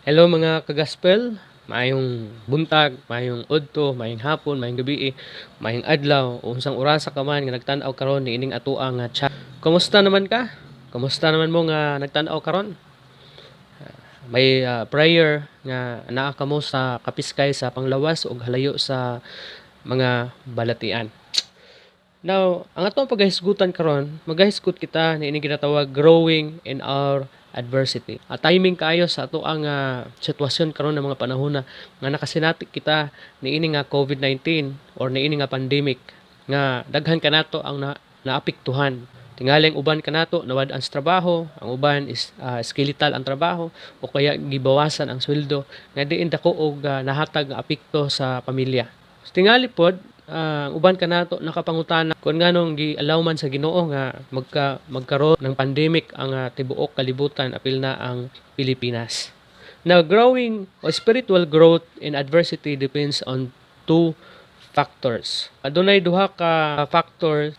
Hello mga kagaspel, maayong buntag, maayong udto, maayong hapon, maayong gabi, maayong adlaw, o unsang orasa ka man nga nagtan-aw karon ni ining atoa nga chat. Kumusta naman ka? Kumusta naman mo nga nagtan-aw karon? May prayer nga naa kamo sa kapiskay sa panglawas ug halayo sa mga balatian. Now, ang atong paghisgutan karon, maghisgot kita ni ini ginatawag growing in our adversity. Timing kaayo sa ato ang sitwasyon karon ng mga panahon na nga nakasinati kita ni ini nga COVID-19 or ni ini nga pandemic nga daghan kanato ang naapektuhan. Tingaling uban kanato nawad ang trabaho, ang uban is skeletal ang trabaho o kaya gibawasan ang sweldo nga diin dako og nahatag nga apekto sa pamilya. Tingali pod uban kanato nakapangutana kung nganong gi-allow man sa Ginoo nga magkaroon ng pandemic ang tibuok kalibutan apil na ang Pilipinas. Now, growing or spiritual growth in adversity depends on two factors. Adunay duha ka factor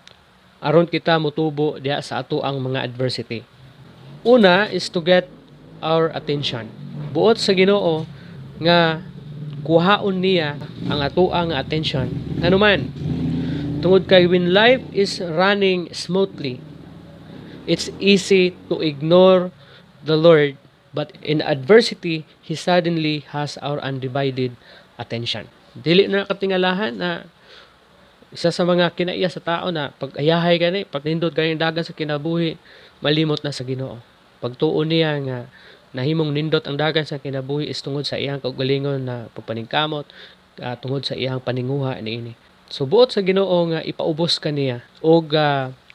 aron kita motubo diha sa ato ang mga adversity. Una is to get our attention. Buot sa Ginoo nga kuhaon niya ang atoang attention. Ano man, tungod kay when life is running smoothly, it's easy to ignore the Lord, but in adversity, He suddenly has our undivided attention. Dili na katingalahan na isa sa mga kinaiya sa tao na pag ayahay gani, pag nindot gani dagan sa kinabuhi, malimot na sa Ginoo. Pagtuon niya nga nahimong nindot ang dagan sa kinabuhi is tungod sa iyang kaugalingon na pagpaningkamot, tungod sa iyang paninguha niini. So buot sa Ginoo nga ipaubos kaniya og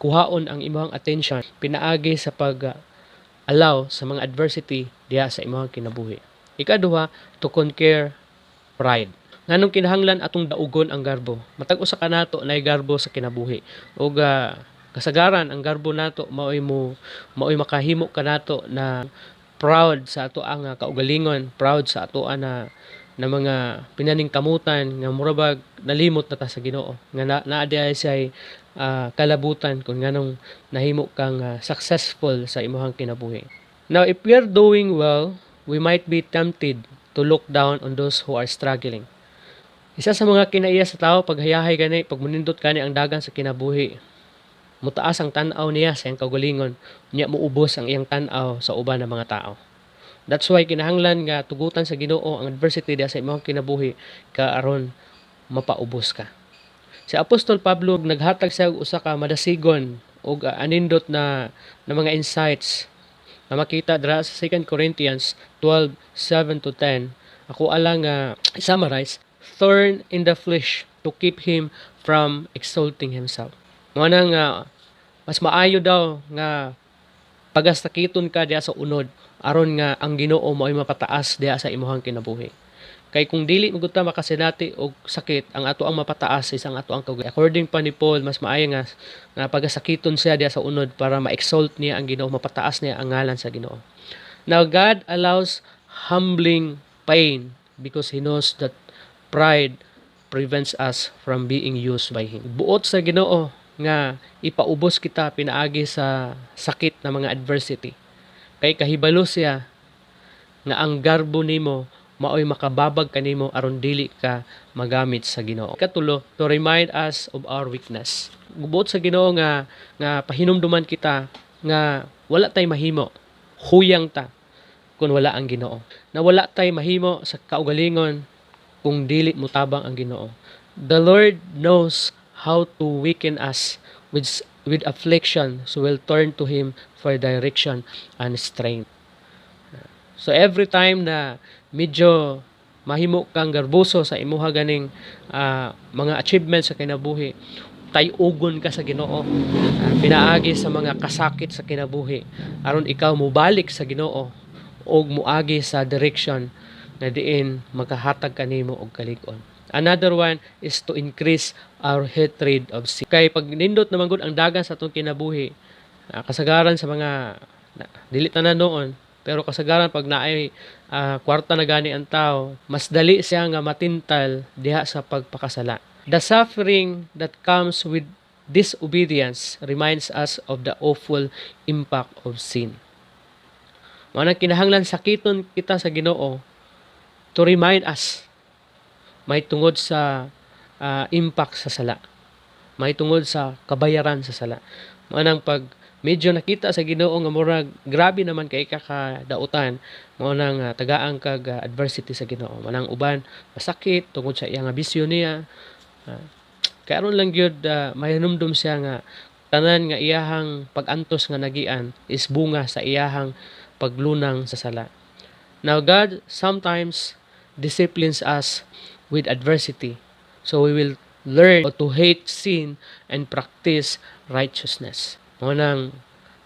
kuhaon ang imong attention pinaagi sa pag allow sa mga adversity diha sa imong kinabuhi. Ikaduha, to conquer pride. Nganong kinahanglan atong daugon ang garbo. Matag usa kanato nay garbo sa kinabuhi. Og kasagaran ang garbo nato maoy makahimo kanato na proud sa ato ang kaugalingon, proud sa ato na mga pinaningkamutan nga murabag nalimot na ta sa Ginoo nga naa diay say kalabutan kung nganong nahimo kang successful sa imong kinabuhi. Now, if we are doing well, we might be tempted to look down on those who are struggling. Isa sa mga kinaiya sa tao paghayahay gani, pag munindot kani ang dagan sa kinabuhi, mutaas ang tan-aw niya sa iyang kaugalingon, niya muubos ang iyang tan-aw sa uban ng mga tao. That's why kinahanglan nga tugutan sa Ginoo ang adversity diha sa imong kinabuhi aron mapaubos ka. Si Apostol Pablo naghatag siya og usa ka madasigon og anindot na mga insights na makita dira sa 2 Corinthians 12:7-10. Ako alang summarize, thorn in the flesh to keep him from exalting himself. Mao nang mas maayo daw nga pagasakiton ka diha sa unod aron nga ang Ginoo mao'y mapataas diha sa imong kinabuhi. Kay kung dili mo ta makasinati og sakit, ang ato ang mapataas is ang ato ang kaugalingon. According pa ni Paul, mas maayo nga pagasakiton siya diha sa unod para ma-exalt niya ang Ginoo, mapataas niya ang ngalan sa Ginoo. Now, God allows humbling pain because He knows that pride prevents us from being used by Him. Buot sa Ginoo nga ipaubos kita pinaagi sa sakit na mga adversity. Kay kahibalo siya nga ang garbo nimo maoy makababag kanimo aron dili ka magamit sa Ginoo. Katulo, to remind us of our weakness. Buot sa Ginoo nga pahinumduman kita nga wala tay mahimo, huyang ta kung wala ang Ginoo. Na wala tay mahimo sa kaugalingon kung dili mo tabang ang Ginoo. The Lord knows how to weaken us with affliction, so we'll turn to Him for direction and strength. So every time na medyo mahimo kang garboso sa imuha ganing mga achievements sa kinabuhi, tay-ugon ka sa Ginoo. Pinaagi sa mga kasakit sa kinabuhi aron ikaw mobalik sa Ginoo og muagi sa direction na diin makahatag kanimo og kalig-on. Another one is to increase our hatred of sin. Kay pag nindot naman gud ang dagan sa atong kinabuhi, kasagaran sa mga dili tanan noon, pero kasagaran pag naay kwarta na gani ang tao, mas dali siya nga matintal diha sa pagpakasala. The suffering that comes with disobedience reminds us of the awful impact of sin. Mao nang kinahanglan sakiton kita sa Ginoo to remind us may tungod sa impact sa sala, may tungod sa kabayaran sa sala. Mao nang pag medyo nakita sa Ginoo nga murag grabe naman kay kakadautan, mao nang tagaan kag adversity sa Ginoo. Mao nang uban masakit tungod sa iyang bisyo niya. Kaya aron lang gyud mahinumdum siya nga tanan nga iyahang pag-antos nga nagian is bunga sa iyahang paglunang sa sala. Now God sometimes disciplines us with adversity, so we will learn to hate sin and practice righteousness. Mao nang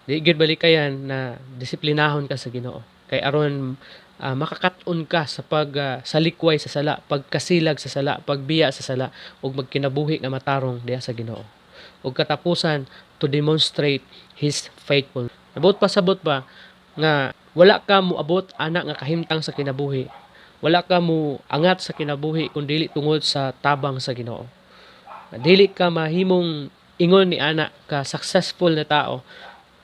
di gyud balikayan na disiplinahon ka sa Ginoo kay aron makakat-on ka sa salikway sa sala, pagkasilag sa sala, pagbiya sa sala ug magkinabuhi nga matarong diha sa Ginoo. Ug katapusan to demonstrate his faithfulness. Abot pasabot ba nga wala ka mo abot anak nga kahimtang sa kinabuhi. Wala ka mo angat sa kinabuhi kun dili tungod sa tabang sa Ginoo. Dili ka mahimong ingon ni anak ka successful na tao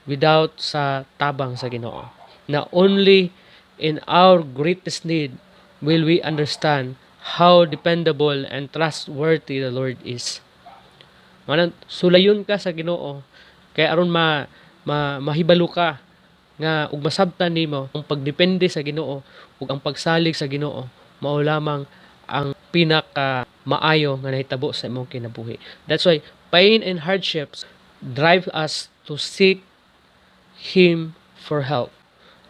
without sa tabang sa Ginoo. Na only in our greatest need will we understand how dependable and trustworthy the Lord is. Manang sulayon ka sa Ginoo kay aron mahibalo ka nga ug masabtan nimo ang pagdepende sa Ginoo ug ang pagsalig sa Ginoo mao lamang ang pinaka maayo nga nahitabo sa imong kinabuhi. That's why pain and hardships drive us to seek Him for help.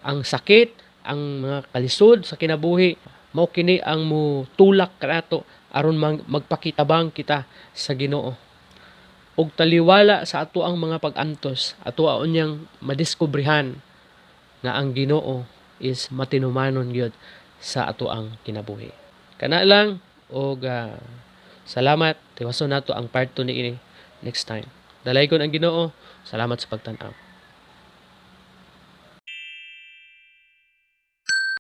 Ang sakit, ang mga kalisod sa kinabuhi mao kini ang mutulak kanato aron magpakitabang kita sa Ginoo. Ug taliwala sa ato ang mga pag-antos, ato unyang madiskobrehan nga ang Ginoo is matinumanon gyud sa ato ang kinabuhi. Kana lang og salamat. Tiwason nato ang part 2 niini next time. Dalaygon ang Ginoo. Salamat sa pagtan-aw.